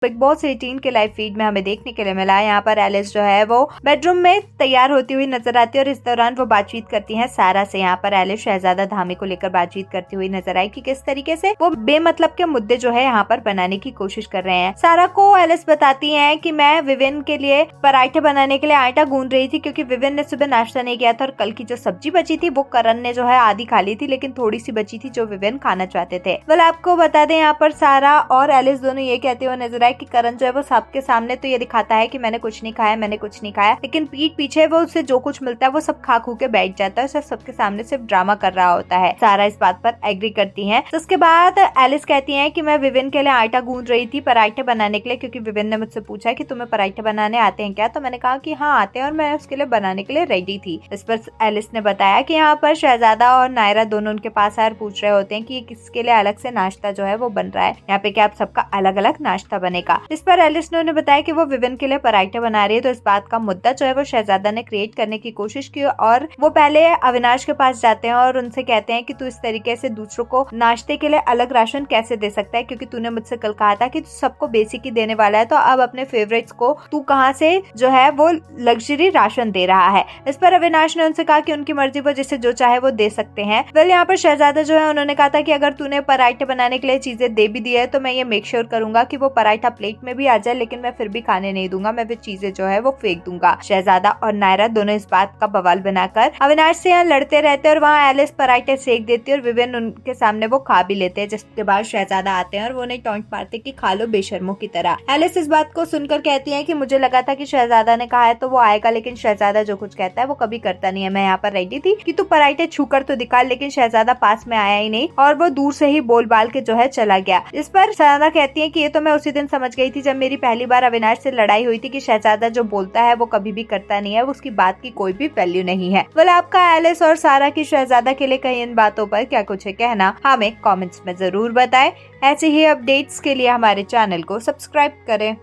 Big boss 18 के live feed में हमें देखने के लिए मिला। यहाँ पर एलिस जो है वो बेडरूम में तैयार होती हुई नजर आती है और इस दौरान वो बातचीत करती हैं सारा से। यहाँ पर एलिस शहजादा धामी को लेकर बातचीत करती हुई नजर आई कि किस तरीके से वो बेमतलब के मुद्दे जो है यहाँ पर बनाने की कोशिश कर रहे हैं। सारा को एलिस बताती है कि मैं विविन के लिए पराठे बनाने के लिए आटा गूंद रही थी, क्योंकि विविन ने सुबह नाश्ता नहीं किया था और कल की जो सब्जी बची थी वो करण ने जो है आधी खा ली थी, लेकिन थोड़ी सी बची थी जो विविन खाना चाहते थे। वेल आपको बता दें यहाँ पर सारा और एलिस दोनों ये कहते हुए नजर आए कि करण जो है वो सबके सामने तो ये दिखाता है कि मैंने कुछ नहीं खाया, मैंने कुछ नहीं खाया, लेकिन पीठ पीछे वो उससे जो कुछ मिलता है वो सब खा खू के बैठ जाता है, सिर्फ सबके सामने सिर्फ ड्रामा कर रहा होता है। सारा इस बात पर एग्री करती है। तो उसके बाद एलिस कहती है कि मैं विविन के लिए आटा गूंद रही थी पराठे बनाने के लिए, क्योंकि विविन ने मुझसे पूछा कि तुम्हें पराठे बनाने आते हैं क्या, तो मैंने कहा कि हाँ आते हैं और मैं उसके लिए बनाने के लिए रेडी थी। इस पर एलिस ने बताया कि यहाँ पर शहजादा और नायरा दोनों उनके पास आकर पूछ रहे होते हैं कि किसके लिए अलग से नाश्ता जो है वो बन रहा है, यहाँ पे क्या आप सबका अलग अलग नाश्ता बनेगा। इस पर एलिस ने उन्हें बताया कि वो विविन के लिए पराठे बना रही है। तो इस बात का मुद्दा जो है वो शहजादा ने क्रिएट करने की कोशिश की और वो पहले अविनाश के पास जाते हैं और उनसे कहते हैं कि तू इस तरीके से दूसरों को नाश्ते के लिए अलग राशन कैसे दे सकता है, क्योंकि तूने मुझसे कल कहा था कि तू सबको बेसिक ही देने वाला है, तो अब अपने फेवरेट्स को तू कहां से जो है वो लग्जरी राशन दे रहा है। इस पर अविनाश ने उनसे कहा कि उनकी मर्जी, वो जिसे जो चाहे वो दे सकते हैं। वेल यहाँ पर शहजादा जो है उन्होंने कहा था कि अगर तूने पराठे बनाने के लिए चीजें दे भी दी है तो मैं ये मेक श्योर करूंगा कि वो पराठा प्लेट में भी आ जाए, लेकिन मैं फिर भी खाने नहीं दूंगा, मैं वो चीजें जो है वो फेंक दूंगा। शहजादा और नायरा दोनों इस बात का बवाल बनाकर अविनाश से यहाँ लड़ते रहते हैं और वहाँ एलिस पराठे सेक देती है और विविन उनके सामने वो खा भी लेते हैं, जिसके बाद शहजादा आते हैं और वो उन्हें टॉन्ट मारते कि खा लो बेशर्मों की तरह। एलिस इस बात को सुनकर कहती है कि मुझे लगा था कि शहजादा ने कहा है तो वो आएगा, लेकिन शहजादा जो कुछ कहता है वो कभी करता नहीं है। मैं यहाँ पर रेडी थी कि तू पराठे छूकर तो दिखा, लेकिन शहजादा पास में आया ही नहीं और वो दूर से ही बोल बाल के जो है चला गया। इस पर शहजादा कहती है कि ये तो मैं उसी दिन समझ गई थी जब मेरी पहली बार अविनाश से लड़ाई हुई थी कि शहजादा जो बोलता है वो कभी भी करता नहीं है, उसकी बात की कोई भी वैल्यू नहीं है। बोला आपका एलिस और सारा की शहजादा के लिए कहीं इन बातों पर क्या कुछ है कहना, हमें कमेंट्स में जरूर बताएं। ऐसे ही अपडेट्स के लिए हमारे चैनल को सब्सक्राइब करें।